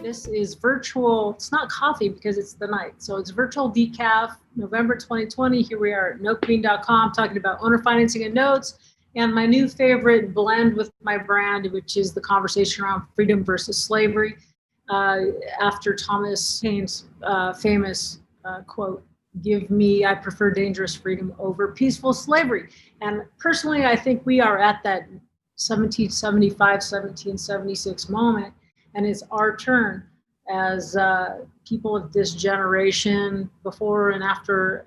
This is virtual. It's not coffee because it's the night. So it's virtual DeCaf, November 2020. Here we are at notegreen.com talking about owner financing and notes. And my new favorite blend with my brand, which is the conversation around freedom versus slavery, after Thomas Paine's famous quote, "Give me, I prefer dangerous freedom over peaceful slavery." And personally, I think we are at that 1775, 1776 moment. And it's our turn as people of this generation, before and after,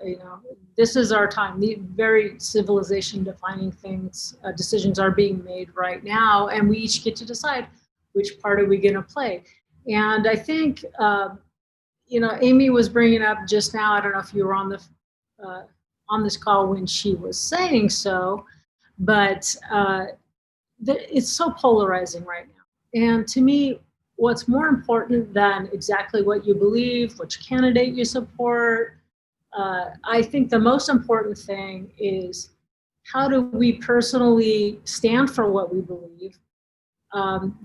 this is our time. The very civilization defining things, decisions are being made right now, and we each get to decide which part are we going to play. And I think, Amy was bringing up just now, I don't know if you were on this call when she was saying so, but it's so polarizing right now. And to me, what's more important than exactly what you believe, which candidate you support, I think the most important thing is how do we personally stand for what we believe,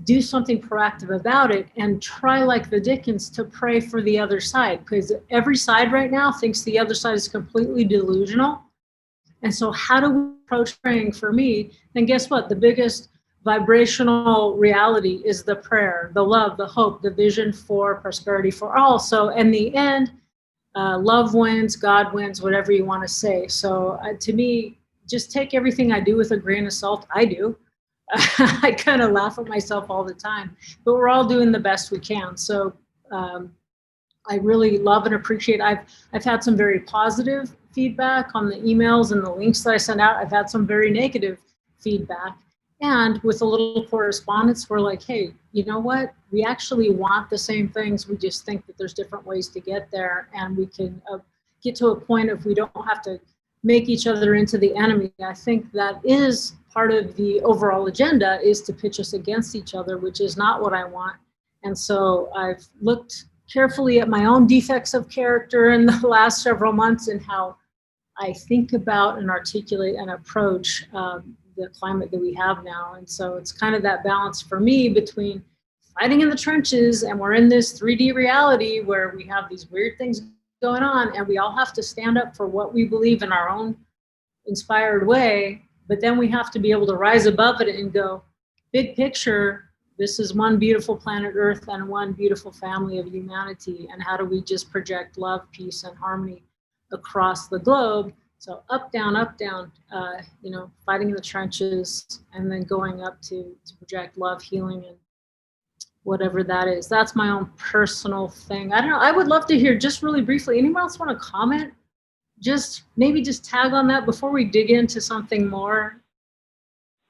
do something proactive about it, and try, like the Dickens, to pray for the other side, because every side right now thinks the other side is completely delusional. And so how do we approach praying? For me, then guess what? The biggest vibrational reality is the prayer, the love, the hope, the vision for prosperity for all. So in the end, love wins, God wins, whatever you want to say. So to me, just take everything I do with a grain of salt. I do. I kind of laugh at myself all the time, but we're all doing the best we can. So I really love and appreciate. I've had some very positive feedback on the emails and the links that I send out. I've had some very negative feedback. And with a little correspondence, we're like, hey, you know what? We actually want the same things. We just think that there's different ways to get there. And we can get to a point if we don't have to make each other into the enemy. I think that is part of the overall agenda, is to pitch us against each other, which is not what I want. And so I've looked carefully at my own defects of character in the last several months and how I think about and articulate and approach the climate that we have now. And so it's kind of that balance for me between fighting in the trenches, and we're in this 3D reality where we have these weird things going on, and we all have to stand up for what we believe in our own inspired way. But then we have to be able to rise above it and go, big picture, this is one beautiful planet Earth and one beautiful family of humanity. And how do we just project love, peace, and harmony across the globe? So up, down, fighting in the trenches, and then going up to project love, healing, and whatever that is. That's my own personal thing. I don't know. I would love to hear, just really briefly, anyone else want to comment? Maybe just tag on that before we dig into something more.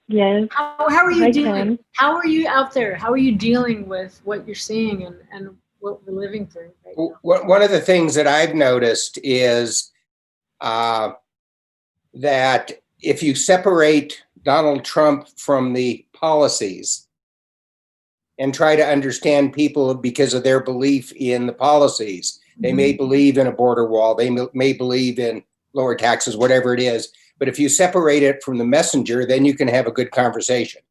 Yes. How are you dealing? How are you out there? How are you dealing with what you're seeing and what we're living through right now? One of the things that I've noticed is that if you separate Donald Trump from the policies and try to understand people because of their belief in the policies, they may believe in a border wall, they may believe in lower taxes, whatever it is. But if you separate it from the messenger, then you can have a good conversation.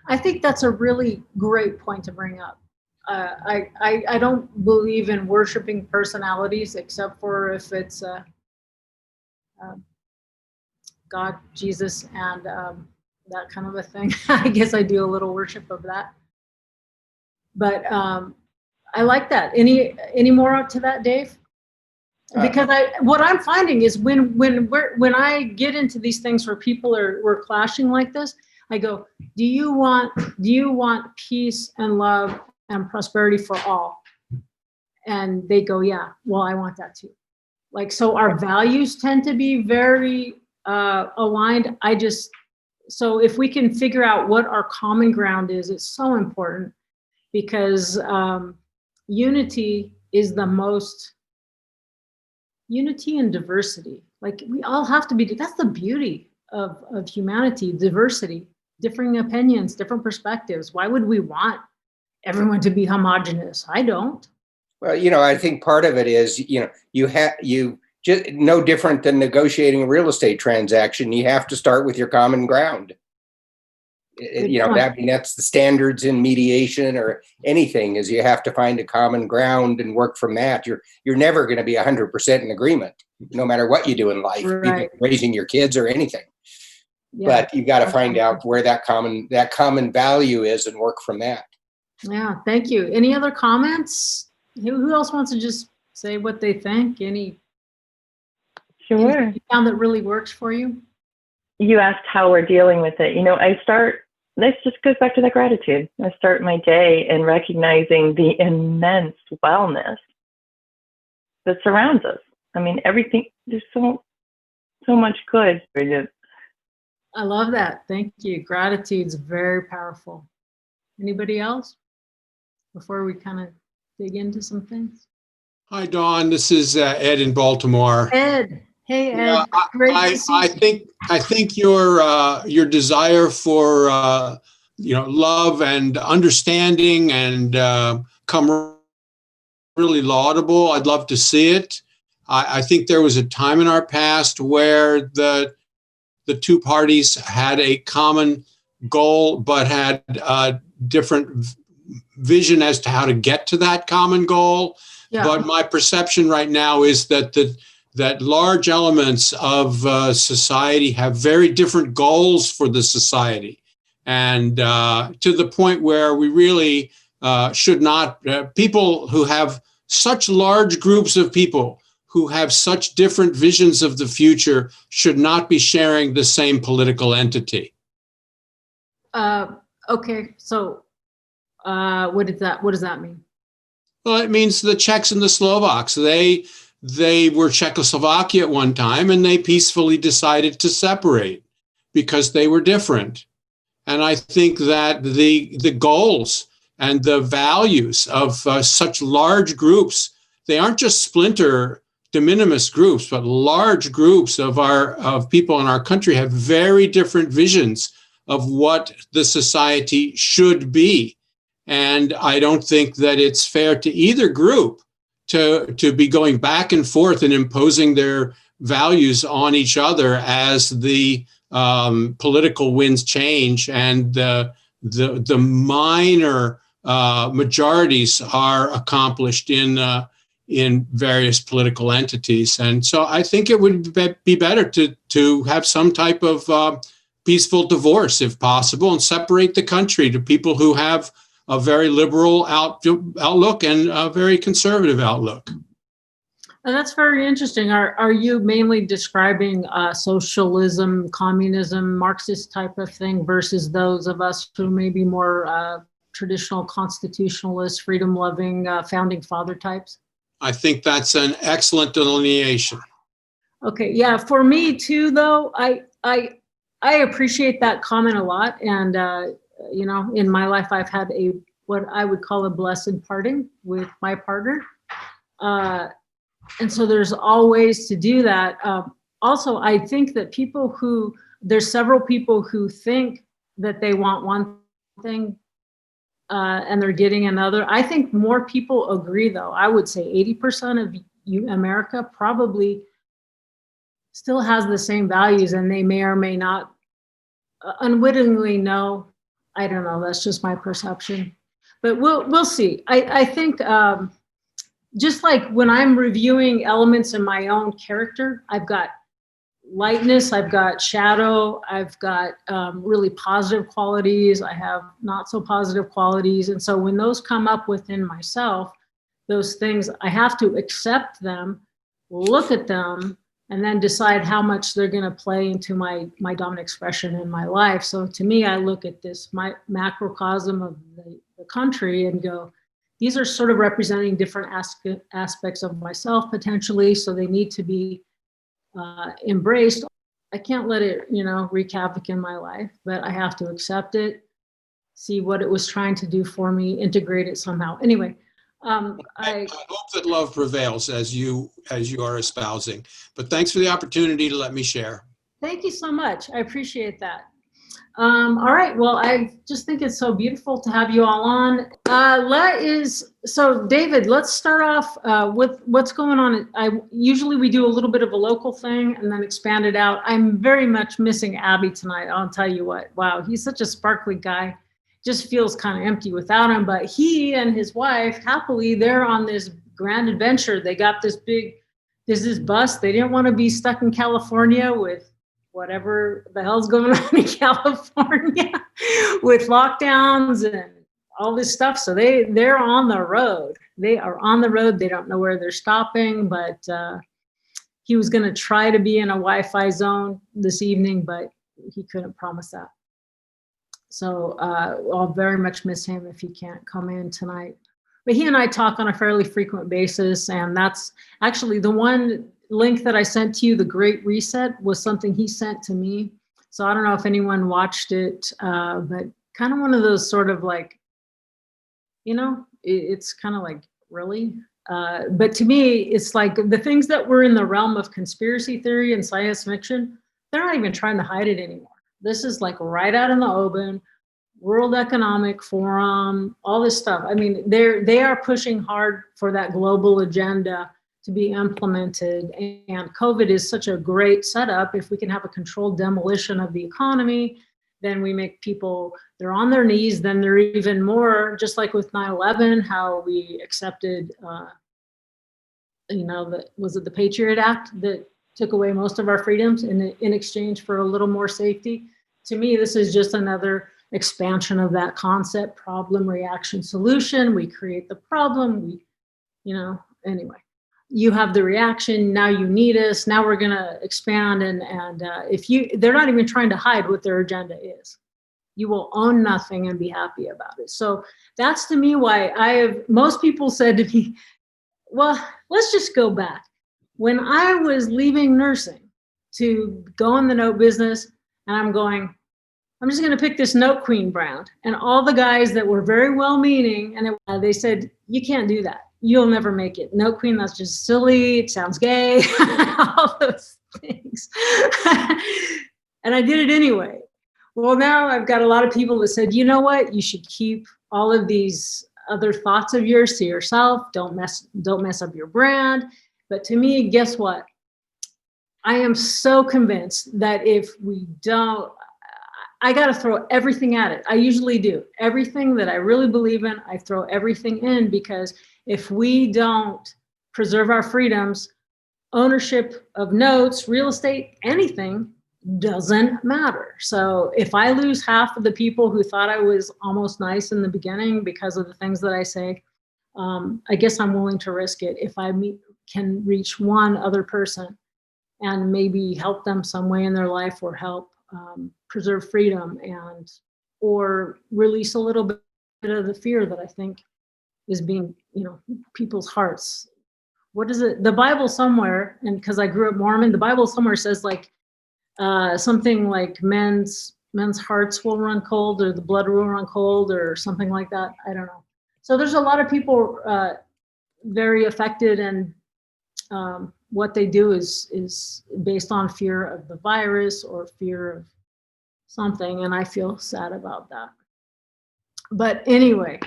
I think that's a really great point to bring up. I don't believe in worshiping personalities, except for if it's God, Jesus, and that kind of a thing. I guess I do a little worship of that. But I like that. Any more up to that, Dave? Because what I'm finding is when I get into these things where we're clashing like this, I go, do you want peace and love and prosperity for all? And they go, yeah, well, I want that too. Like, so our values tend to be very aligned. So if we can figure out what our common ground is, it's so important, because unity is the most, unity and diversity. Like, we all have to be, that's the beauty of humanity, diversity, differing opinions, different perspectives. Why would we want everyone to be homogenous? I don't. Well, I think part of it is, you just no different than negotiating a real estate transaction. You have to start with your common ground. Good You know, point. I mean, that's the standards in mediation or anything, is you have to find a common ground and work from that. You're never going to be 100% in agreement, no matter what you do in life, even Right. raising your kids or anything. Yeah. But you got to find out where that common value is and work from that. Yeah. Thank you. Any other comments? Who else wants to just say what they think? Anything Sure. you found that really works for you? You asked how we're dealing with it. You know, this just goes back to that gratitude. I start my day in recognizing the immense wellness that surrounds us. I mean, everything, there's so much good. I love that. Thank you. Gratitude's very powerful. Anybody else before we kind of dig into some things? Hi, Dawn. This is Ed in Baltimore. Ed. Hey, Ed. Yeah, Great to see you. I think your desire for love and understanding and come really laudable. I'd love to see it. I think there was a time in our past where the two parties had a common goal, but had a different vision as to how to get to that common goal. Yeah. But my perception right now is that that large elements of society have very different goals for the society, and to the point where we really should not, people who have such large groups of people who have such different visions of the future should not be sharing the same political entity. Okay, so what does that mean? Well, it means the Czechs and the Slovaks, they were Czechoslovakia at one time, and they peacefully decided to separate because they were different. And I think that the goals and the values of such large groups, they aren't just splinter de minimis groups, but large groups of people in our country have very different visions of what the society should be. And I don't think that it's fair to either group to be going back and forth and imposing their values on each other as the political winds change and the minor majorities are accomplished in various political entities. And so I think it would be better to have some type of peaceful divorce, if possible, and separate the country to people who have a very liberal outlook and a very conservative outlook. And that's very interesting. Are you mainly describing socialism, communism, Marxist type of thing versus those of us who may be more traditional constitutionalist, freedom-loving, founding father types? I think that's an excellent delineation. Okay, yeah, for me too, though, I appreciate that comment a lot. And, in my life, I've had what I would call a blessed parting with my partner. And so there's always to do that. Also, I think that there's several people who think that they want one thing and they're getting another. I think more people agree, though. I would say 80% of America probably still has the same values, and they may or may not unwittingly know. I don't know. That's just my perception, but we'll see. I think just like when I'm reviewing elements in my own character, I've got lightness, I've got shadow, I've got really positive qualities, I have not so positive qualities. And so when those come up within myself, those things, I have to accept them, look at them, and then decide how much they're going to play into my dominant expression in my life. So to me, I look at this macrocosm of the country and go, these are sort of representing different aspects of myself potentially, so they need to be embraced. I can't let it, wreak havoc in my life, but I have to accept it, see what it was trying to do for me, integrate it somehow. Anyway, I hope that love prevails as you are espousing. But thanks for the opportunity to let me share. Thank you so much. I appreciate that. All right. Well, I just think it's so beautiful to have you all on. So David, let's start off with what's going on. Usually we do a little bit of a local thing and then expand it out. I'm very much missing Abby tonight. I'll tell you what. Wow, he's such a sparkly guy. Just feels kind of empty without him. But he and his wife, happily, they're on this grand adventure. They got there's this bus. They didn't want to be stuck in California with whatever the hell's going on in California with lockdowns and all this stuff. So they're on the road. They are on the road. They don't know where they're stopping, but he was going to try to be in a Wi-Fi zone this evening, but he couldn't promise that. So I'll very much miss him if he can't come in tonight. But he and I talk on a fairly frequent basis, and that's actually the one link that I sent to you, The Great Reset, was something he sent to me. So I don't know if anyone watched it, but kind of one of those sort of like, it's kind of like, really? But to me, it's like the things that were in the realm of conspiracy theory and science fiction, they're not even trying to hide it anymore. This is like right out in the open, World Economic Forum, all this stuff. I mean, they are pushing hard for that global agenda to be implemented. And COVID is such a great setup. If we can have a controlled demolition of the economy, then we make people, they're on their knees, then they're even more, just like with 9/11, how we accepted, was it the Patriot Act that took away most of our freedoms in exchange for a little more safety? To me, this is just another expansion of that concept, problem, reaction, solution. We create the problem, anyway. You have the reaction, now you need us, now we're gonna expand, and they're not even trying to hide what their agenda is. You will own nothing and be happy about it. So that's to me why most people said to me, well, let's just go back. When I was leaving nursing to go in the note business, and I'm just gonna pick this Note Queen brand, and all the guys that were very well-meaning, and they said, you can't do that. You'll never make it. Note Queen, that's just silly. It sounds gay. All those things. And I did it anyway. Well, now I've got a lot of people that said, you know what? You should keep all of these other thoughts of yours to yourself. Don't mess up your brand. But to me, guess what? I am so convinced that if we don't, I got to throw everything at it. I usually do. Everything that I really believe in, I throw everything in, because if we don't preserve our freedoms, ownership of notes, real estate, anything doesn't matter. So if I lose half of the people who thought I was almost nice in the beginning because of the things that I say, I guess I'm willing to risk it if I can reach one other person and maybe help them some way in their life, or help preserve freedom, or release a little bit of the fear that I think is being, people's hearts. What is it? The Bible somewhere, and because I grew up Mormon, the Bible somewhere says like something like men's hearts will run cold, or the blood will run cold, or something like that. I don't know. So there's a lot of people very affected, and what they do is based on fear of the virus or fear of something, and I feel sad about that. But anyway,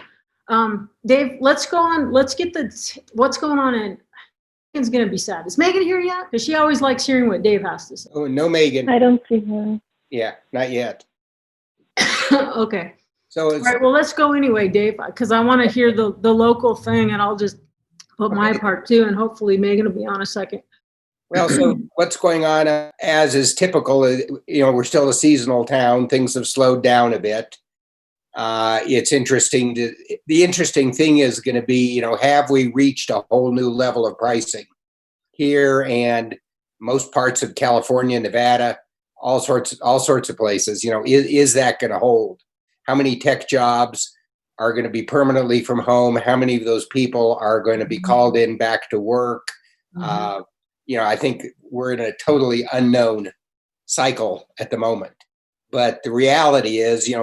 Dave, let's go on. Let's get what's going on in. Megan's gonna be sad. Is Megan here yet? Because she always likes hearing what Dave has to say. Oh, no, Megan. I don't see her. Yeah, not yet. Okay. So all right. Well, let's go anyway, Dave, because I want to hear the local thing, and I'll just put my part too, and hopefully Megan will be on a second. Well, so what's going on, as is typical, we're still a seasonal town. Things have slowed down a bit. It's interesting. The interesting thing is going to be, have we reached a whole new level of pricing here and most parts of California, Nevada, all sorts of places? Is that going to hold? How many tech jobs are going to be permanently from home? How many of those people are going to be called in back to work? Mm-hmm. I think we're in a totally unknown cycle at the moment. But the reality is,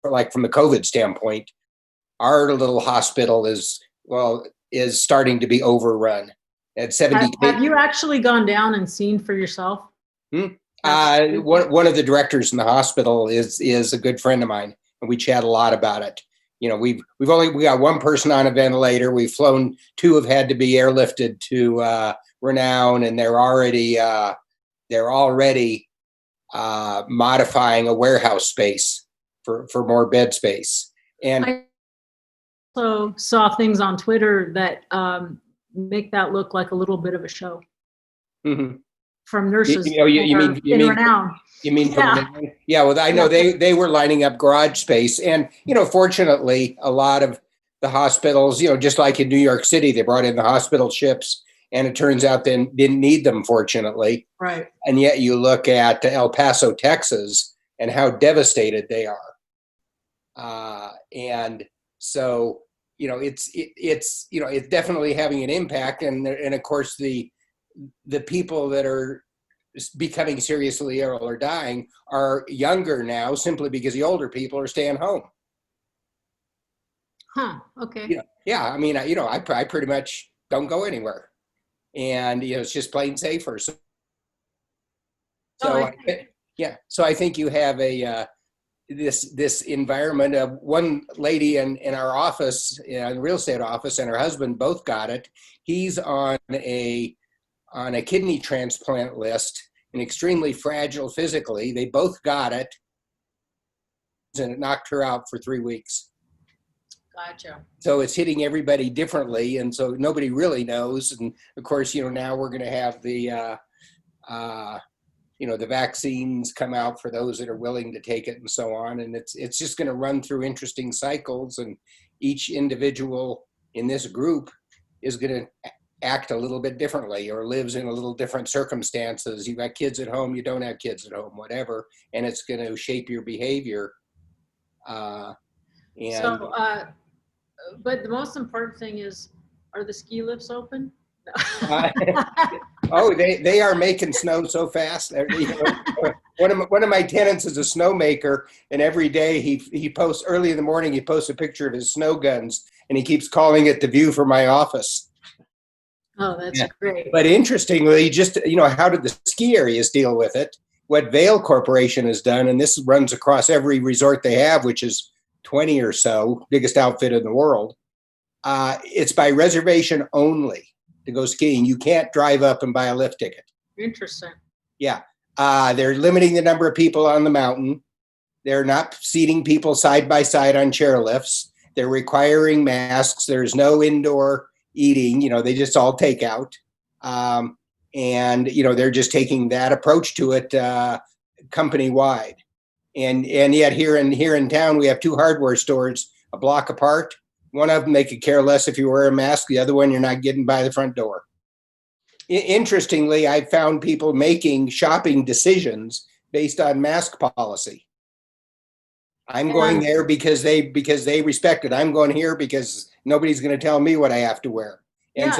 like from the COVID standpoint, our little hospital is starting to be overrun at 70. Have you actually gone down and seen for yourself? One of the directors in the hospital is a good friend of mine, and we chat a lot about it. You know, we got one person on a ventilator. We've flown, two have had to be airlifted to Renown, and they're already modifying a warehouse space for more bed space. And I also saw things on Twitter that make that look like a little bit of a show. Mm-hmm. From nurses you mean Renown. You mean Yeah. Yeah, well, I know they were lining up garage space. And, you know, fortunately, a lot of the hospitals, you know, just like in New York City, they brought in the hospital ships, and it turns out they didn't need them, fortunately. Right. And yet you look at El Paso, Texas, and how devastated they are. And so, you know, it's definitely having an impact. And of course, the people that are becoming seriously ill or dying are younger now, simply because the older people are staying home. Huh. Okay. You know, yeah. I mean, I pretty much don't go anywhere, and you know, it's just plain safer. So I think you have this environment of one lady in our office, in the real estate office, and her husband both got it. He's on a kidney transplant list and extremely fragile physically. They both got it, and it knocked her out for 3 weeks. Gotcha. So it's hitting everybody differently, and so nobody really knows. And of course, you know, now we're going to have the vaccines come out for those that are willing to take it, and so on. And it's just going to run through interesting cycles, and each individual in this group is going to act a little bit differently, or lives in a little different circumstances. You've got kids at home, you don't have kids at home, whatever, and it's going to shape your behavior. But the most important thing is, are the ski lifts open? Oh, they are making snow so fast. One of my tenants is a snowmaker, and every day he posts early in the morning. He posts a picture of his snow guns, and he keeps calling it the view from my office. Oh, that's great. But interestingly, just, you know, how did the ski areas deal with it? What Vail Corporation has done, and this runs across every resort they have, which is 20 or so, biggest outfit in the world. It's by reservation only to go skiing. You can't drive up and buy a lift ticket. Interesting. Yeah. They're limiting the number of people on the mountain. They're not seating people side by side on chairlifts. They're requiring masks. There's no indoor eating, you know, they just all take out. And, you know, they're just taking that approach to it company wide. And yet here in town, we have two hardware stores a block apart. One of them, they could care less if you wear a mask. The other one, you're not getting by the front door. Interestingly, I found people making shopping decisions based on mask policy. I'm going there because they respect it. I'm going here because nobody's going to tell me what I have to wear. And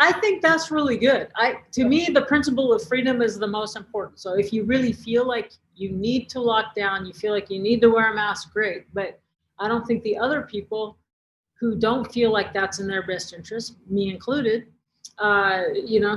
I think that's really good. To me, the principle of freedom is the most important. So if you really feel like you need to lock down, you feel like you need to wear a mask, great. But I don't think the other people who don't feel like that's in their best interest, me included,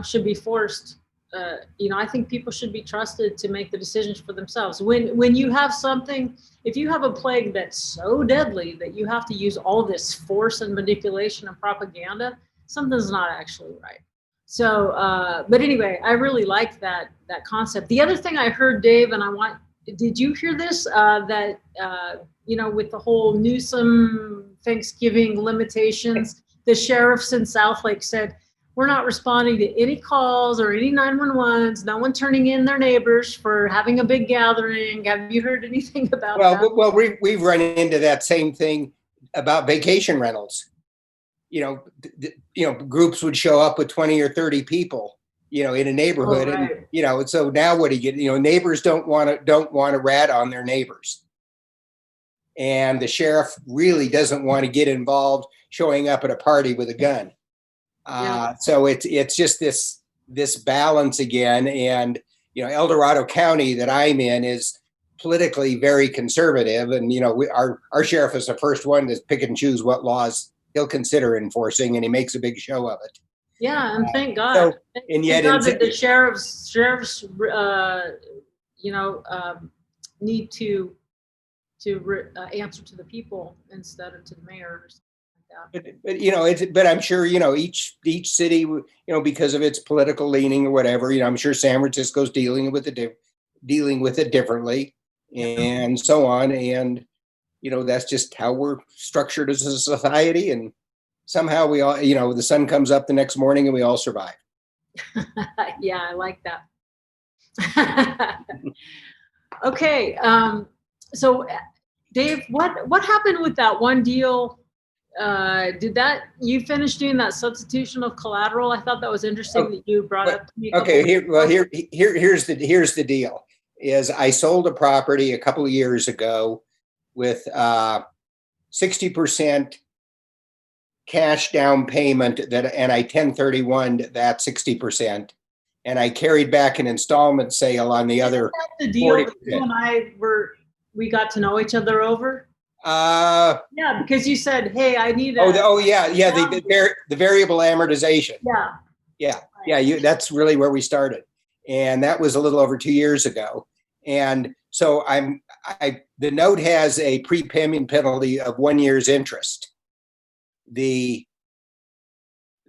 should be forced. I think people should be trusted to make the decisions for themselves. When you have something, if you have a plague that's so deadly that you have to use all this force and manipulation and propaganda, something's not actually right. So, but anyway, I really like that concept. The other thing I heard, Dave, and did you hear this? With the whole Newsom Thanksgiving limitations, the sheriffs in Southlake said, we're not responding to any calls or any 911s. No one turning in their neighbors for having a big gathering. Have you heard anything about that? Well, we've run into that same thing about vacation rentals. Groups would show up with 20 or 30 people, in a neighborhood. Oh, right. And, so now what do you get? Neighbors don't want to rat on their neighbors. And the sheriff really doesn't want to get involved showing up at a party with a gun. So it's just this balance again. And, El Dorado County that I'm in is politically very conservative. And, our sheriff is the first one to pick and choose what laws he'll consider enforcing, and he makes a big show of it. Yeah, and thank God. And yet, the sheriff's need to answer to the people instead of to the mayor or something like that. But I'm sure, each city, because of its political leaning or whatever, I'm sure San Francisco's dealing with it differently and so on. And, that's just how we're structured as a society. And somehow we all, the sun comes up the next morning and we all survive. Yeah, I like that. Okay. So Dave, what happened with that one deal? You finish doing that substitution of collateral? I thought that was interesting that you brought up to me. Okay, here's the deal. Is I sold a property a couple of years ago with 60% cash down payment and I 1031'd that 60%, and I carried back an installment sale on the other. The deal 40%. that you and I we got to know each other over. Yeah, because you said, "Hey, I need a." The variable amortization. Yeah. That's really where we started, and that was a little over 2 years ago. And so the note has a prepayment penalty of 1 year's interest. The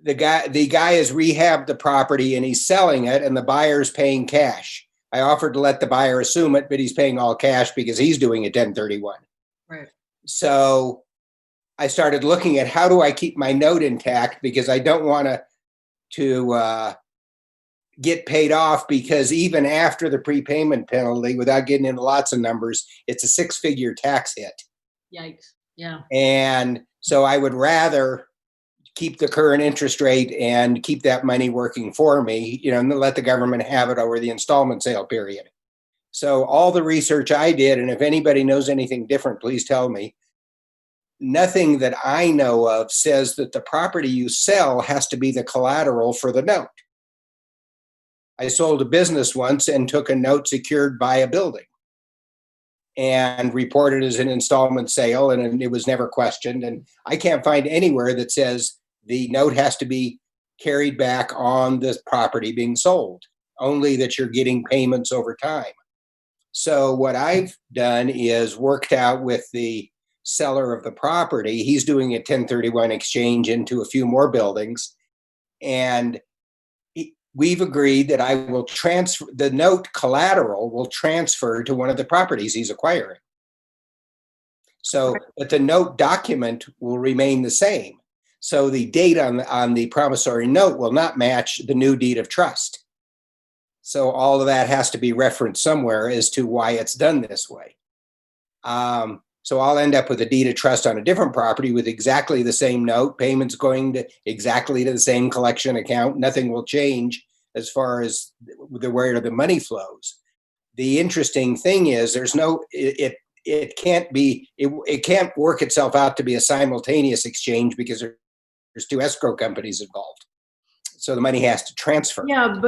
guy has rehabbed the property and he's selling it, and the buyer's paying cash. I offered to let the buyer assume it, but he's paying all cash because he's doing a 1031. Right. So I started looking at how do I keep my note intact, because I don't want to get paid off, because even after the prepayment penalty, without getting into lots of numbers, it's a 6-figure tax hit. Yikes. Yeah. And so I would rather keep the current interest rate and keep that money working for me, and let the government have it over the installment sale period. So all the research I did, and if anybody knows anything different, please tell me, nothing that I know of says that the property you sell has to be the collateral for the note. I sold a business once and took a note secured by a building and reported as an installment sale, and it was never questioned. And I can't find anywhere that says the note has to be carried back on the property being sold, only that you're getting payments over time. So what I've done is worked out with the seller of the property. He's doing a 1031 exchange into a few more buildings, and we've agreed that I will transfer the note collateral will transfer to one of the properties he's acquiring. So, but the note document will remain the same. So the date on the promissory note will not match the new deed of trust. So all of that has to be referenced somewhere as to why it's done this way. So I'll end up with a deed of trust on a different property with exactly the same note, payments going to exactly to the same collection account. Nothing will change as far as where the money flows. The interesting thing is it can't work itself out to be a simultaneous exchange because there's two escrow companies involved. So the money has to transfer. Yeah,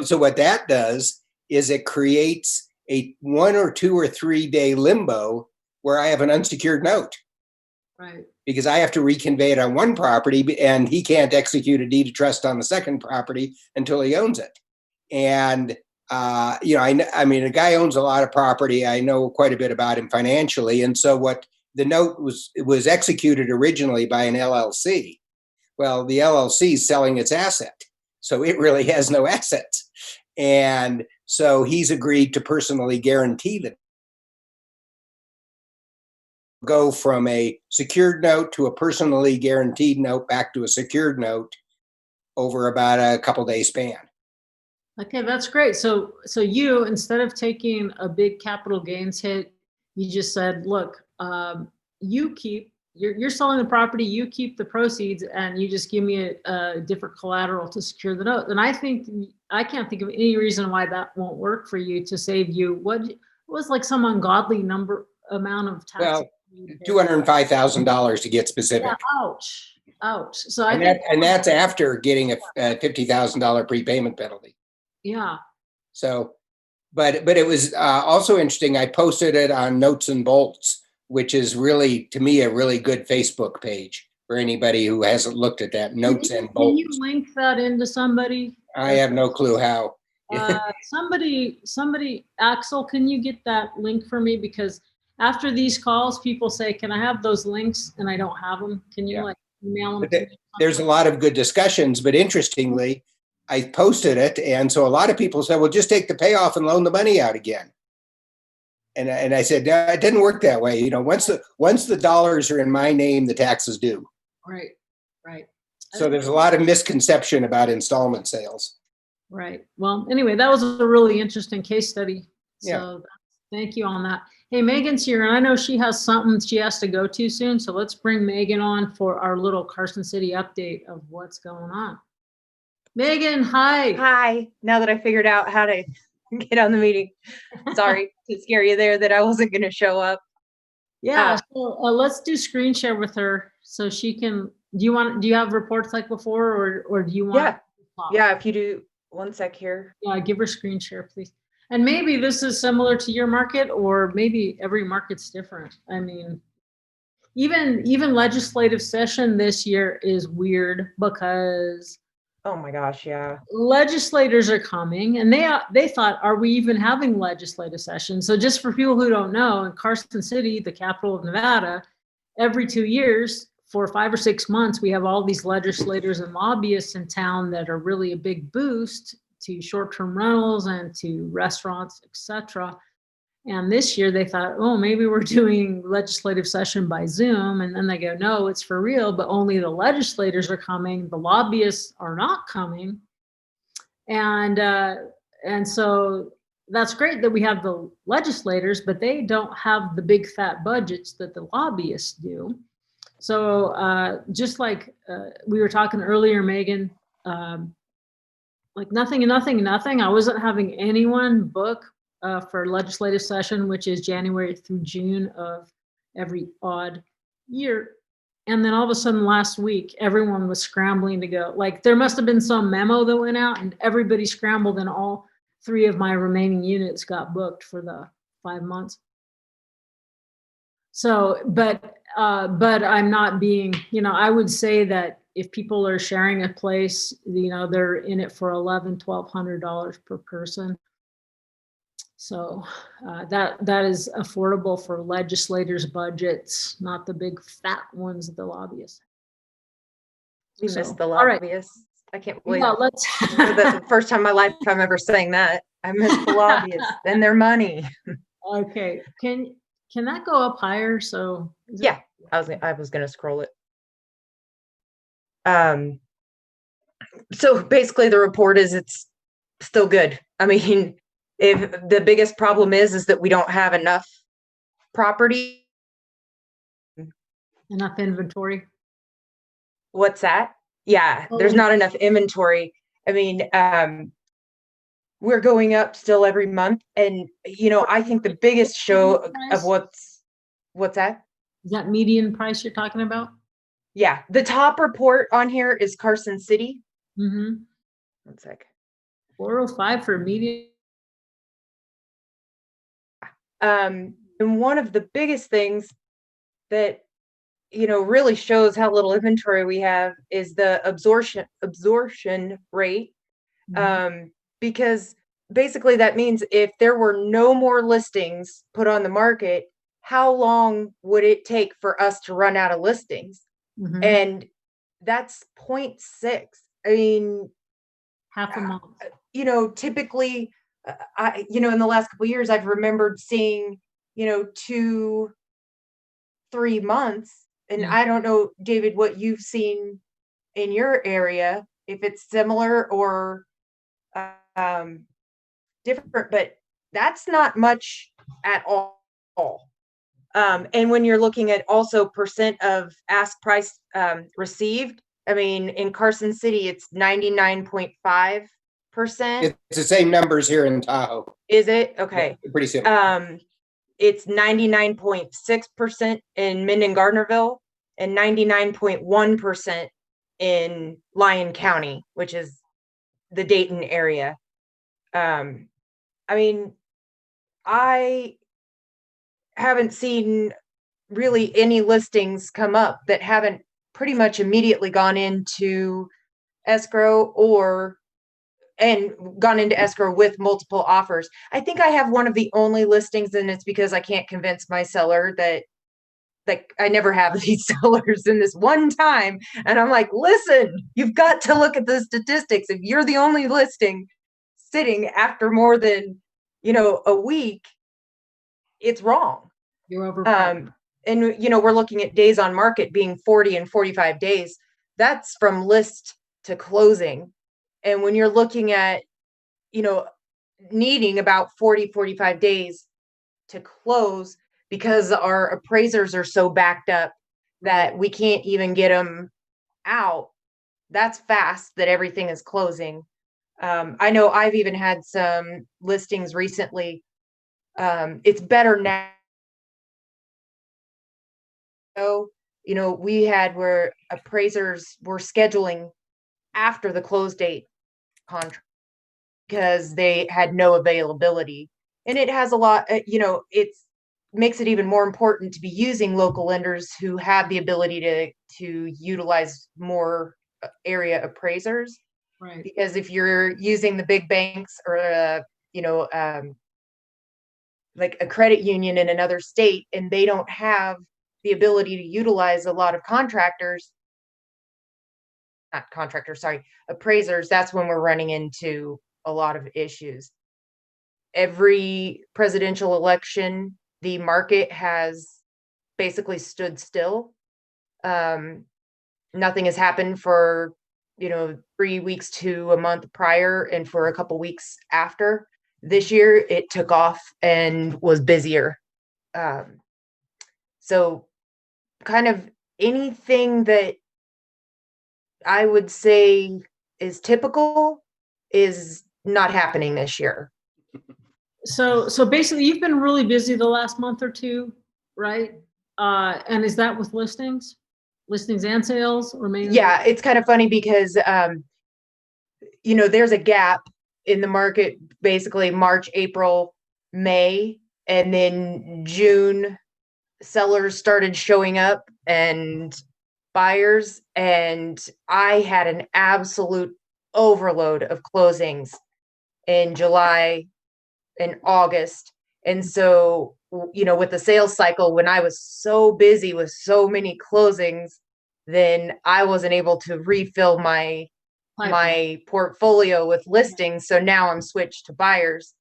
So what that does is it creates a 1 or 2 or 3 day limbo where I have an unsecured note. Right. Because I have to reconvey it on one property, and he can't execute a deed of trust on the second property until he owns it. And a guy owns a lot of property. I know quite a bit about him financially, and so what the note was executed originally by an LLC. Well, the LLC is selling its asset, so it really has no assets, and so he's agreed to personally guarantee that. Go from a secured note to a personally guaranteed note back to a secured note over about a couple days span. Okay, that's great. So you, instead of taking a big capital gains hit, you just said, look, you're selling the property, you keep the proceeds, and you just give me a different collateral to secure the note. And I can't think of any reason why that won't work for you to save you. What was like some ungodly amount of tax? Well, $205,000 to get specific. Yeah, ouch. So that's after getting a $50,000 prepayment penalty. Yeah. So, but it was also interesting. I posted it on Notes and Bolts, which is really, to me, a really good Facebook page for anybody who hasn't looked at that. Notes and Bolts. Can you link that into somebody? I have no clue how. Somebody, Axel, can you get that link for me? Because after these calls, people say, can I have those links? And I don't have them. Can you like email them? But there's a lot of good discussions, but interestingly, I posted it. And so a lot of people said, well, just take the payoff and loan the money out again. And I said, no, it didn't work that way. You know, once the dollars are in my name, the tax is due. Right. Right. So there's a lot of misconception about installment sales. Right. Well, anyway, that was a really interesting case study. So Yeah. Thank you on that. Hey, Megan's here, and I know she has something she has to go to soon. So let's bring Megan on for our little Carson City update of what's going on. Megan, hi. Hi. Now that I figured out how to get on the meeting. Sorry to scare you there that I wasn't going to show up. Yeah. So let's do screen share with her so she can. Do you have reports like before, or do you want? Yeah. Yeah. If you do, one sec here. Yeah. Give her screen share, please. And maybe this is similar to your market, or maybe every market's different. I mean, even legislative session this year is weird because oh my gosh, yeah, legislators are coming, and they thought, are we even having legislative session? So just for people who don't know, in Carson City, the capital of Nevada, every 2 years for 5 or 6 months, we have all these legislators and lobbyists in town that are really a big boost to short-term rentals and to restaurants, etc. And this year they thought, oh, maybe we're doing legislative session by Zoom. And then they go, no, it's for real, but only the legislators are coming. The lobbyists are not coming. And so that's great that we have the legislators, but they don't have the big fat budgets that the lobbyists do. So just like we were talking earlier, Megan, like nothing. I wasn't having anyone book for legislative session, which is January through June of every odd year. And then all of a sudden last week, everyone was scrambling to go. Like there must have been some memo that went out and everybody scrambled, and all 3 of my remaining units got booked for the 5 months. So, but I'm not being, I would say that if people are sharing a place, they're in it for $1,100-$1,200 per person. So that is affordable for legislators' budgets, not the big fat ones of the lobbyists. You missed the lobbyists. Right. I can't believe that's the first time in my life I'm ever saying that. I missed the lobbyists and their money. Okay. Can that go up higher? So yeah, I was going to scroll it. So basically the report is it's still good. I mean, if the biggest problem is that we don't have enough property. Enough inventory. What's that? Yeah, there's not enough inventory. I mean, we're going up still every month. And, I think the biggest show of what's that? Is that median price you're talking about? Yeah. The top report on here is Carson City. Mm-hmm. 1 sec. 405 for median. And one of the biggest things that, really shows how little inventory we have is the absorption rate. Mm-hmm. Because basically that means if there were no more listings put on the market, how long would it take for us to run out of listings? Mm-hmm. And that's 0.6. I mean, half a month. Typically, in the last couple of years, I've remembered seeing, 2-3 months. And I don't know, David, what you've seen in your area, if it's similar or different, but that's not much at all. And when you're looking at also percent of ask price received, I mean, in Carson City, it's 99.5%. It's the same numbers here in Tahoe. Is it? Okay. Yeah, pretty simple. It's 99.6% in Minden Gardnerville and 99.1% in Lyon County, which is the Dayton area. I mean, I haven't seen really any listings come up that haven't pretty much immediately gone into escrow or and gone into escrow with multiple offers. I think I have one of the only listings, and it's because I can't convince my seller that, like, I never have these sellers in this one time. And I'm like, listen, you've got to look at the statistics. If you're the only listing sitting after more than, a week, it's wrong. You're overpriced. And, we're looking at days on market being 40 and 45 days. That's from list to closing. And when you're looking at, needing about 40, 45 days to close because our appraisers are so backed up that we can't even get them out, that's fast that everything is closing. I know I've even had some listings recently. It's better now. We had where appraisers were scheduling after the close date contract because they had no availability. And it has a lot, it's makes it even more important to be using local lenders who have the ability to utilize more area appraisers. Right. Because if you're using the big banks or, like a credit union in another state, and they don't have the ability to utilize a lot of appraisers, that's when we're running into a lot of issues. Every presidential election, the market has basically stood still. Nothing has happened for, 3 weeks to a month prior, and for a couple weeks after. This year, it took off and was busier. So kind of anything that I would say is typical is not happening this year. So basically, you've been really busy the last month or two, right? And is that with listings and sales, or mainly? Yeah, it's kind of funny because, there's a gap in the market, basically March, April, May, and then June, sellers started showing up and buyers, and I had an absolute overload of closings in July and August. And so, with the sales cycle, when I was so busy with so many closings, then I wasn't able to refill my portfolio with listings. So now I'm switched to buyers.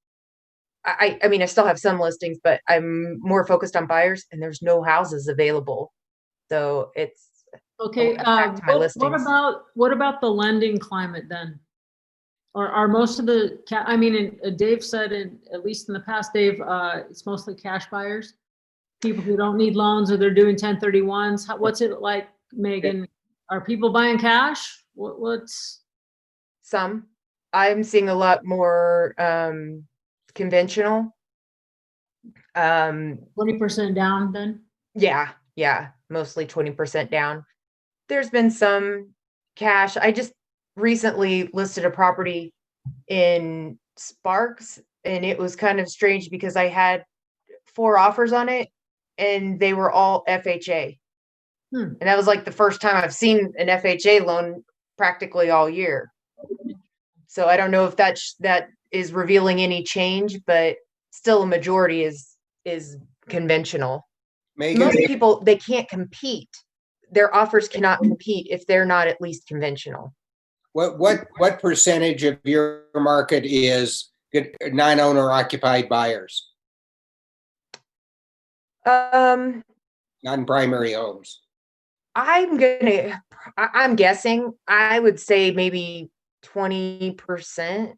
I mean, I still have some listings, but I'm more focused on buyers, and there's no houses available. So it's okay. What about the lending climate then? Or are most of the, Dave said, at least in the past, Dave, it's mostly cash buyers, people who don't need loans, or they're doing 1031s. What's it like, Megan? Are people buying cash? What's some? I'm seeing a lot more conventional. 20% down then? Yeah, mostly 20% down. There's been some cash. I just recently listed a property in Sparks, and it was kind of strange because I had 4 offers on it, and they were all FHA. And that was like the first time I've seen an FHA loan practically all year. So I don't know if that is revealing any change, but still a majority is conventional. Megan, Most people, they can't compete. Their offers cannot compete if they're not at least conventional. what percentage of your market is non-owner occupied buyers, non-primary homes? I'm guessing, I would say maybe 20%,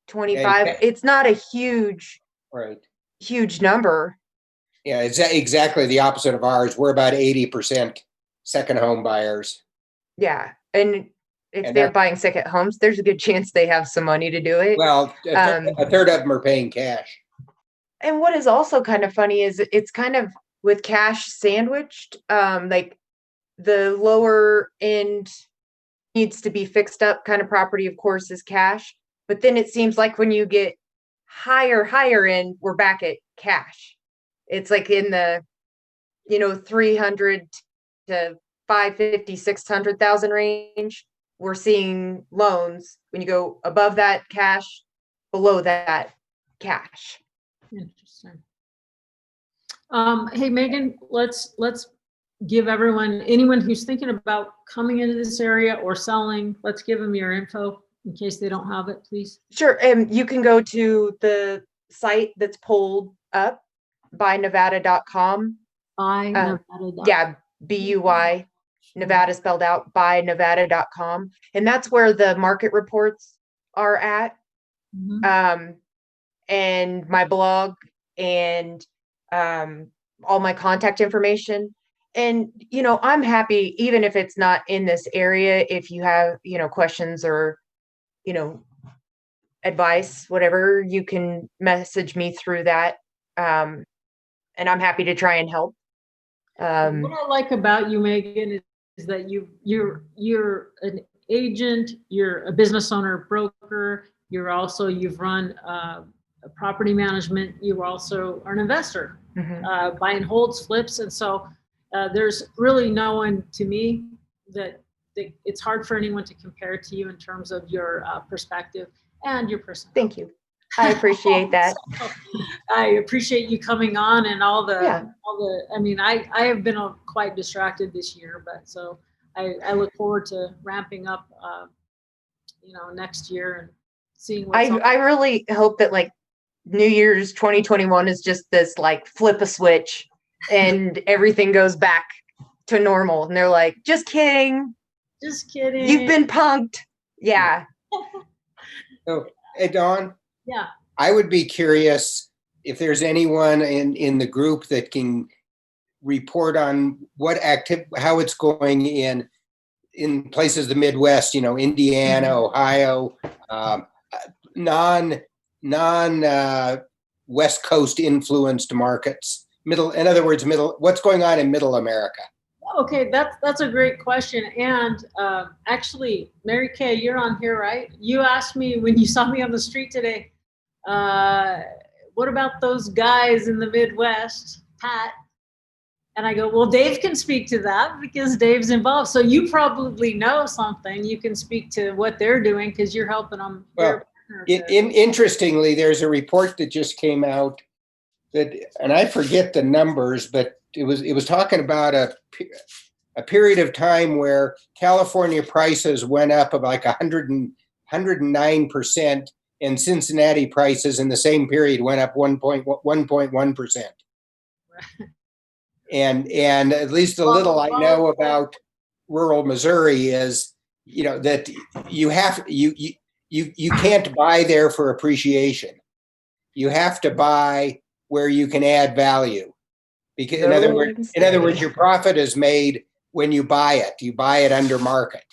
25. Okay. It's not a huge number. Yeah, it's exactly the opposite of ours. We're about 80% second home buyers. Yeah. And if they're buying second homes, there's a good chance they have some money to do it. Well, a third of them are paying cash. And what is also kind of funny is it's kind of with cash sandwiched, like the lower end needs to be fixed up kind of property, of course, is cash. But then it seems like when you get higher end, we're back at cash. It's like in the, 300 to 550, 600,000 range, we're seeing loans when you go above that cash, below that cash. Interesting. Hey, Megan, let's give anyone who's thinking about coming into this area or selling, let's give them your info in case they don't have it, please. Sure. And you can go to the site that's pulled up, buynevada.com. Yeah, BUY, Nevada spelled out, buynevada.com. And that's where the market reports are at. Mhm. And my blog and all my contact information. And, you know, I'm happy, even if it's not in this area, if you have, you know, questions or, you know, advice, whatever, you can message me through that. And I'm happy to try and help. What I like about you, Megan, is that you're an agent, you're a business owner, broker, you've run a property management, you also are an investor, buy and holds, flips. And so there's really no one, to me, that it's hard for anyone to compare to you in terms of your perspective and your personality. Thank you. I appreciate that. So, I appreciate you coming on and all the, I mean, I have been quite distracted this year, but so I look forward to ramping up, you know, next year and seeing what's I really hope that like New Year's 2021 is just this like flip a switch and everything goes back to normal. And they're like, just kidding. Just kidding. You've been punked. Yeah. So, hey, Dawn. Yeah. I would be curious if there's anyone in the group that can report on how it's going in places of the Midwest, you know, Indiana, Ohio, non West Coast influenced markets. In other words, what's going on in Middle America? Okay, that's a great question. And actually, Mary Kay, you're on here, right? You asked me when you saw me on the street today, what about those guys in the Midwest, Pat? And I go, well, Dave can speak to that because Dave's involved. So you probably know something. You can speak to what they're doing because you're helping them. Well, interestingly, there's a report that just came out and I forget the numbers, but it was talking about a period of time where California prices went up of like 109%, and Cincinnati prices in the same period went up 1.1%. And at least a little I know about rural Missouri is, you know, that you can't buy there for appreciation. You have to buy where you can add value. Because in other words, your profit is made when you buy it. You buy it under market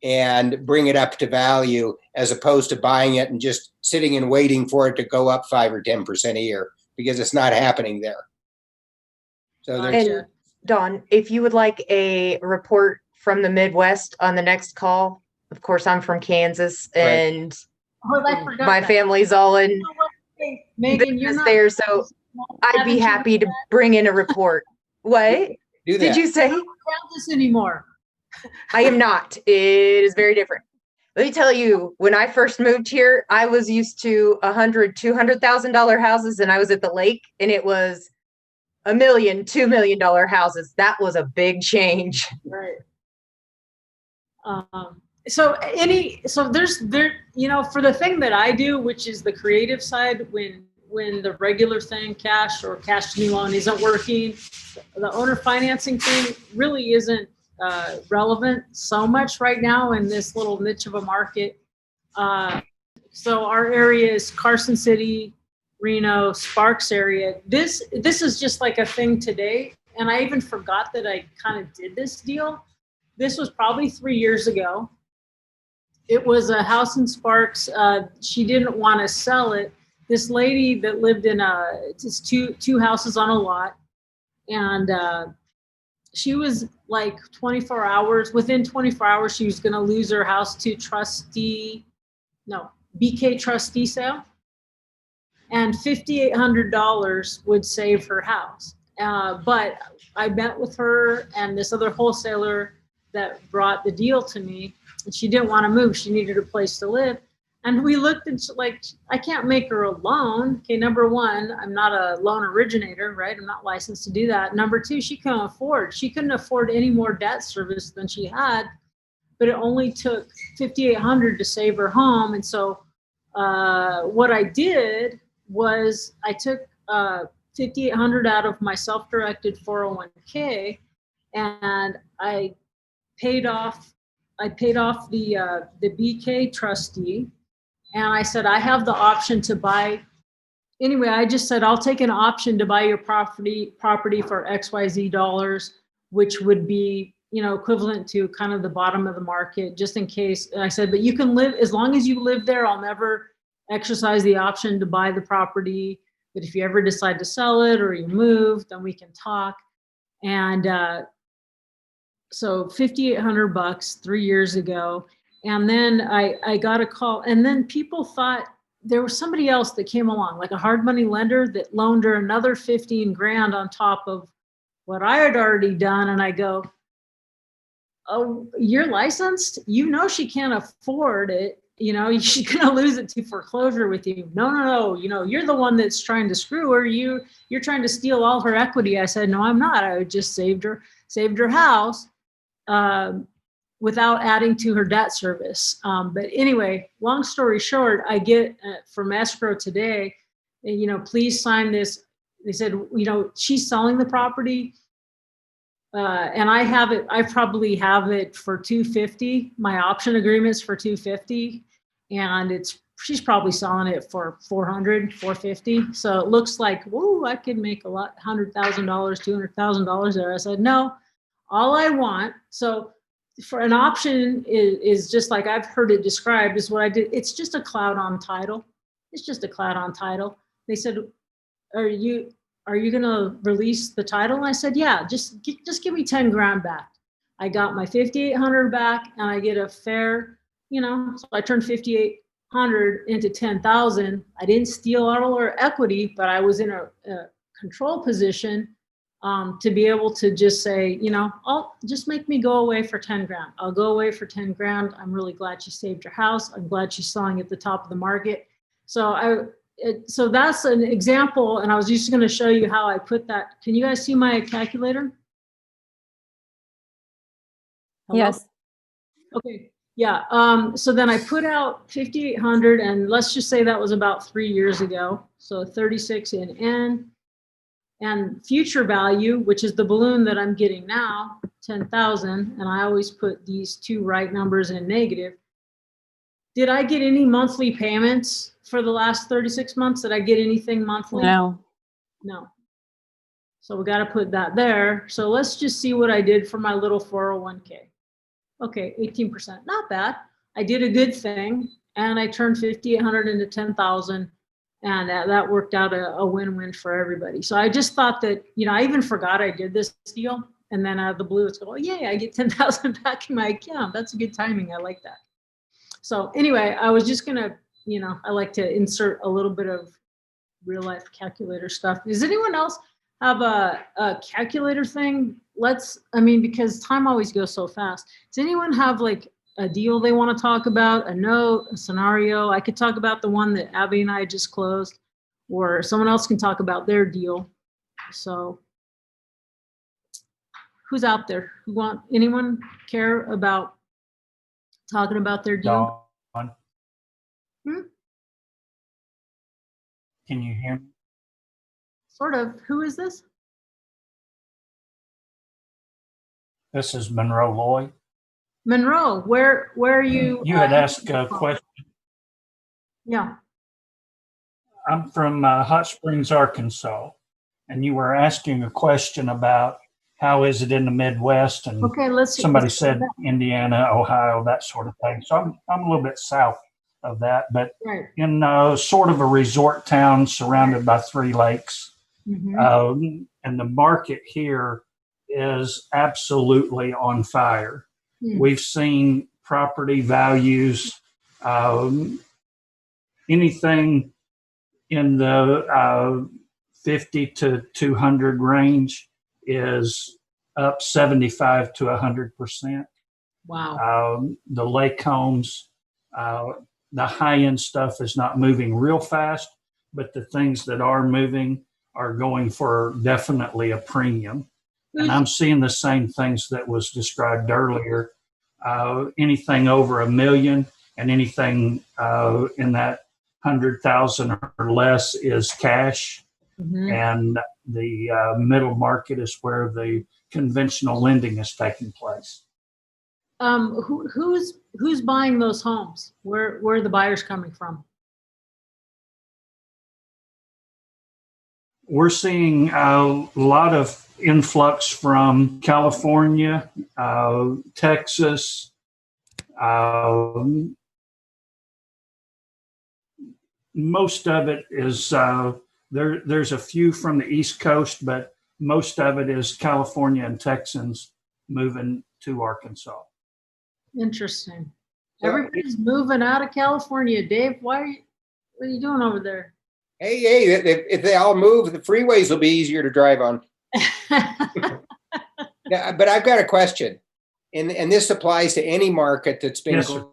and bring it up to value, as opposed to buying it and just sitting and waiting for it to go up 5 or 10% a year, because it's not happening there. So and Dawn, if you would like a report from the Midwest on the next call, of course, I'm from Kansas, and my family's all in Megan, business there, so I'd be happy to bring in a report. What did you say? I'm not Kansas anymore. I am not. It is very different. Let me tell you, when I first moved here, I was used to $200,000 houses, and I was at the lake, and it was $1 million, $2 million houses. That was a big change. Right. So there's you know, for the thing that I do, which is the creative side, when the regular thing, cash or cash to new loan, isn't working, the owner financing thing really isn't relevant so much right now in this little niche of a market. So our area is Carson City, Reno, Sparks area. This is just like a thing today. And I even forgot that I kind of did this deal. This was probably 3 years ago. It was a house in Sparks. She didn't want to sell it. This lady that lived in just two houses on a lot. And she was like 24 hours, within 24 hours, she was going to lose her house to BK trustee sale. And $5,800 would save her house. But I met with her and this other wholesaler that brought the deal to me, and she didn't want to move. She needed a place to live. And we looked and like, I can't make her a loan. Okay, number one, I'm not a loan originator, right? I'm not licensed to do that. Number two, she couldn't afford any more debt service than she had, but it only took $5,800 to save her home. And so what I did was I took $5,800 out of my self-directed 401k, and I paid off the BK trustee, and I said I have the option to buy. Anyway, I just said I'll take an option to buy your property for XYZ dollars, which would be, you know, equivalent to kind of the bottom of the market, just in case. And I said, but you can live, as long as you live there, I'll never exercise the option to buy the property. But if you ever decide to sell it or you move, then we can talk. And so $5,800 3 years ago. And then I got a call, and then people thought there was somebody else that came along, like a hard money lender that loaned her another 15 grand on top of what I had already done. And I go, oh, you're licensed? You know, she can't afford it. You know, she's going to lose it to foreclosure with you. No. You know, you're the one that's trying to screw her. You're trying to steal all her equity. I said, no, I'm not. I just saved her house without adding to her debt service. But anyway, long story short, I get from escrow today, you know, please sign this. They said, you know, she's selling the property. And I probably have it for $250. My option agreement's for $250, and she's probably selling it for $400, $450. So it looks like, whoa, I could make a lot, $100,000, $200,000 there. I said, no, all I want. So for an option is just like I've heard it described, is what I did. It's just a cloud on title. It's just a cloud on title. They said, are you going to release the title? And I said, yeah, just give me 10 grand back. I got my 5,800 back, and I get a fair, you know, so I turned 5,800 into 10,000. I didn't steal all her equity, but I was in a control position to be able to just say, you know, I'll just make me go away for 10 grand. I'll go away for 10 grand. I'm really glad she saved her house. I'm glad she's selling at the top of the market. So so that's an example, and I was just going to show you how I put that. Can you guys see my calculator? Hello? Yes. Okay. Yeah. So then I put out 5,800, and let's just say that was about 3 years ago. So 36 in N, and future value, which is the balloon that I'm getting now, 10,000. And I always put these two right numbers in negative. Did I get any monthly payments for the last 36 months? Did I get anything monthly? No. No. So we got to put that there. So let's just see what I did for my little 401k. Okay, 18%, not bad. I did a good thing, and I turned 5,800 into 10,000, and that worked out a win-win for everybody. So I just thought that, you know, I even forgot I did this deal, and then out of the blue, it's going, oh, yay, I get 10,000 back in my account. That's good timing. I like that. So anyway, I was just going to, you know, I like to insert a little bit of real life calculator stuff. Does anyone else have a calculator thing? Because time always goes so fast. Does anyone have like a deal they want to talk about, a note, a scenario? I could talk about the one that Abby and I just closed, or someone else can talk about their deal. So who's out there? Anyone care about talking about their deal? Dawn. Hmm? Can you hear me? Sort of. Who is this? This is Monroe Lloyd. Monroe, where are you? You had asked a question. Yeah. I'm from Hot Springs, Arkansas, and you were asking a question about how is it in the Midwest, and Okay, somebody said Indiana, Ohio, that sort of thing. So I'm a little bit south of that, but right. in sort of a resort town surrounded by 3 lakes. Mm-hmm. And the market here is absolutely on fire. Hmm. We've seen property values, anything in the 50 to 200 range is up 75 to 100%. Wow. The lake homes, the high-end stuff is not moving real fast, but the things that are moving are going for definitely a premium. And I'm seeing the same things that was described earlier. Anything over $1 million and anything in that 100,000 or less is cash. Mhm. And the middle market is where the conventional lending is taking place. Who's buying those homes? Where are the buyers coming from? We're seeing a lot of influx from California, Texas. Most of it is there's a few from the East Coast, but most of it is California and Texans moving to Arkansas. Interesting. So- Everybody's moving out of California. Dave, what are you doing over there? Hey, if they all move, the freeways will be easier to drive on. Yeah, but I've got a question, and this applies to any market that's been Yes, sir.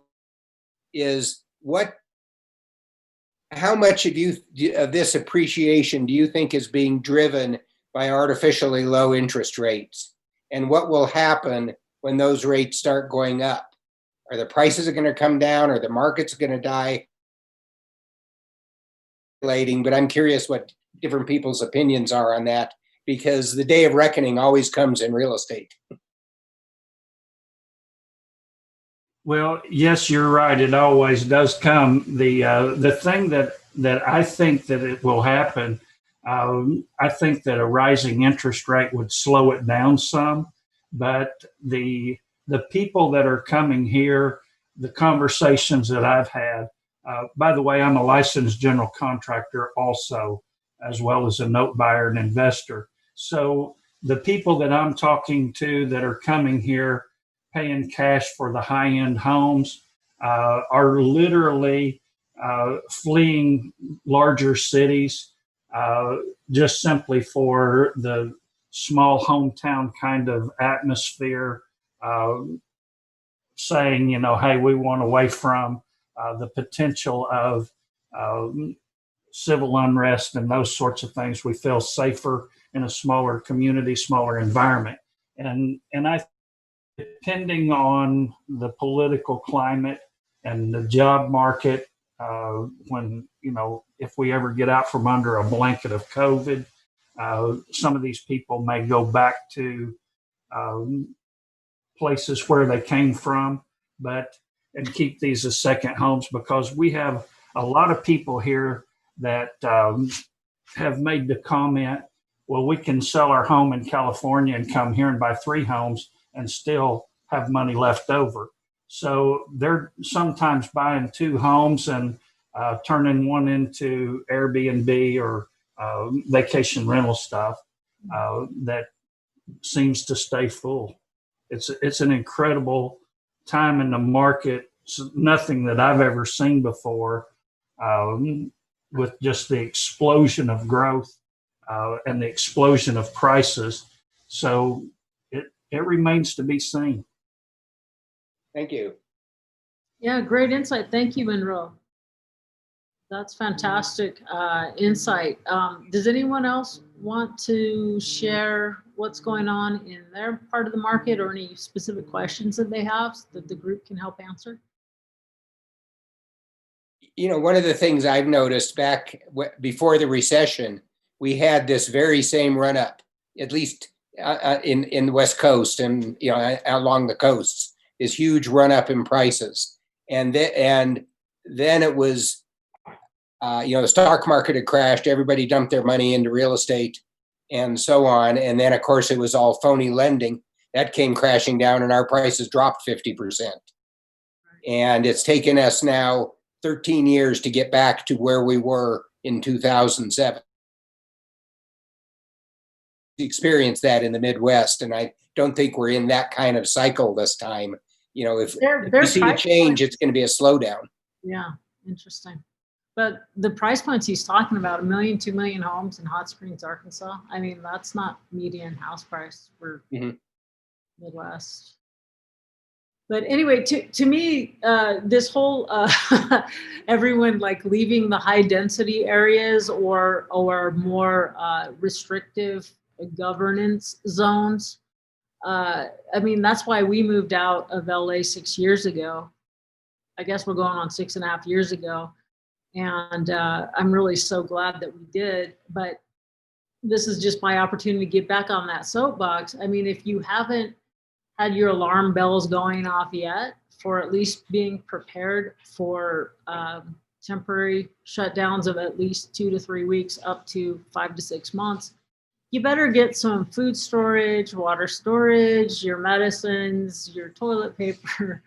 how much of this appreciation do you think is being driven by artificially low interest rates? And what will happen when those rates start going up? Are the prices going to come down? Or the market's going to die? But I'm curious what different people's opinions are on that, because the day of reckoning always comes in real estate. Well, yes, you're right. It always does come. The thing that I think that it will happen, I think that a rising interest rate would slow it down some. But the people that are coming here, the conversations that I've had. By the way, I'm a licensed general contractor also, as well as a note buyer and investor. So the people that I'm talking to that are coming here, paying cash for the high-end homes, are literally fleeing larger cities just simply for the small hometown kind of atmosphere, saying, hey, we want away from the potential of civil unrest and those sorts of things. We feel safer in a smaller community, smaller environment. And I, depending on the political climate and the job market, when, if we ever get out from under a blanket of COVID, some of these people may go back to places where they came from, and keep these as second homes, because we have a lot of people here that have made the comment, well, we can sell our home in California and come here and buy 3 homes and still have money left over. So they're sometimes buying 2 homes and turning one into Airbnb or vacation rental stuff that seems to stay full. It's an incredible time in the market. It's nothing that I've ever seen before, with just the explosion of growth and the explosion of prices. So it remains to be seen. Thank you. Yeah, great insight. Thank you, Monroe. That's fantastic insight. Does anyone else want to share what's going on in their part of the market, or any specific questions that they have that the group can help answer? One of the things I've noticed back before the recession, we had this very same run up, at least in the West Coast and along the coasts, this huge run up in prices, and then it was, the stock market had crashed. Everybody dumped their money into real estate, and so on. And then, of course, it was all phony lending that came crashing down, and our prices dropped 50%. And it's taken us now 13 years to get back to where we were in 2007. We experienced that in the Midwest, and I don't think we're in that kind of cycle this time. If you see a change, it's going to be a slowdown. Yeah, interesting. But the price points he's talking about, 1 million, 2 million homes in Hot Springs, Arkansas. I mean, that's not median house price for Midwest. But anyway, to me, this whole everyone like leaving the high density areas or more restrictive governance zones. I mean, that's why we moved out of LA 6 years ago. I guess we're going on 6.5 years ago. And I'm really so glad that we did. But this is just my opportunity to get back on that soapbox. I mean, if you haven't had your alarm bells going off yet, for at least being prepared for temporary shutdowns of at least 2 to 3 weeks up to 5 to 6 months, you better get some food storage, water storage, your medicines, your toilet paper.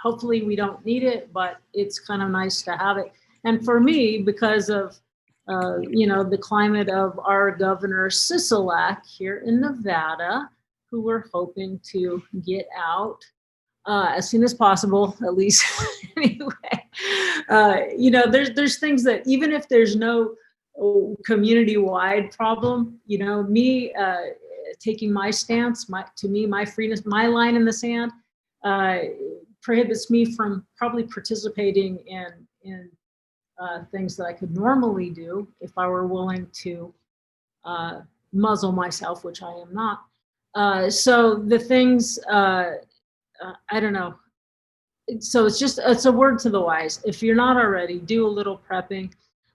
Hopefully we don't need it, but it's kind of nice to have it. And for me, because of the climate of our governor Sisolak here in Nevada, who we're hoping to get out as soon as possible, at least anyway. There's things that even if there's no community-wide problem, me taking my stance, my freeness, my line in the sand prohibits me from probably participating in things that I could normally do if I were willing to muzzle myself, which I am not. So the things, I don't know. So it's a word to the wise. If you're not already, do a little prepping.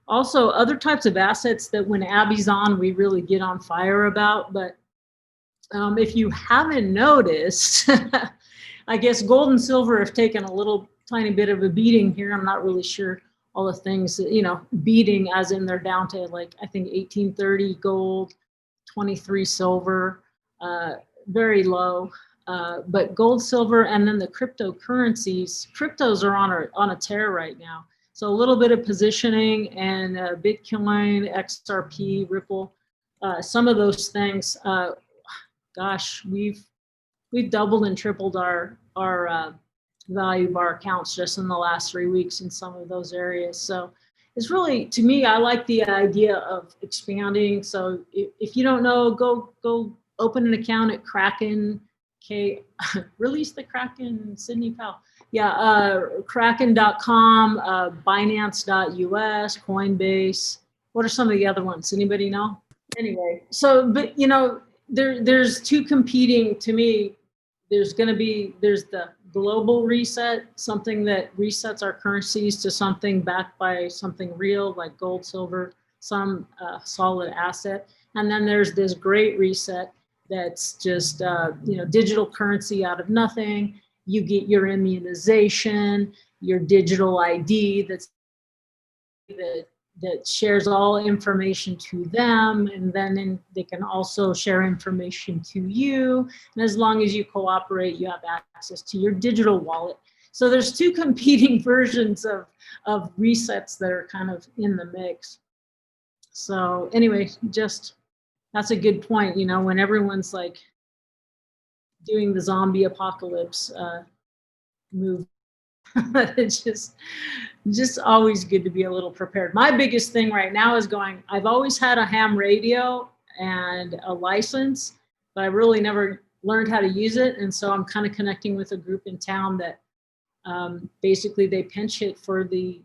Also, other types of assets that when Abby's on, we really get on fire about. But if you haven't noticed, I guess gold and silver have taken a little tiny bit of a beating here. I'm not really sure all the things, beating as in they're down to like, I think 1830 gold, 23 silver, very low. But gold, silver, and then the cryptocurrencies, cryptos are on a tear right now. So a little bit of positioning and Bitcoin, XRP, Ripple, some of those things, gosh, we've doubled and tripled our value of our accounts just in the last 3 weeks in some of those areas. So it's really, to me, I like the idea of expanding. So if you don't know, go open an account at Kraken. Release the Kraken, Sidney Powell. Yeah, Kraken.com, Binance.us, Coinbase. What are some of the other ones? Anybody know? Anyway, so, but there's two competing, to me. There's the global reset, something that resets our currencies to something backed by something real like gold, silver, some solid asset. And then there's this great reset that's just, digital currency out of nothing. You get your immunization, your digital ID that shares all information to them, and then they can also share information to you. And as long as you cooperate, you have access to your digital wallet. So there's two competing versions of resets that are kind of in the mix. So anyway, that's a good point. When everyone's like doing the zombie apocalypse move, it's just always good to be a little prepared. My biggest thing right now is I've always had a ham radio and a license, but I really never learned how to use it. And so I'm kind of connecting with a group in town that basically they pinch hit for the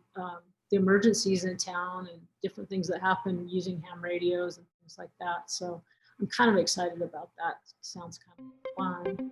emergencies in town and different things that happen using ham radios and things like that. So I'm kind of excited about that. Sounds kind of fun.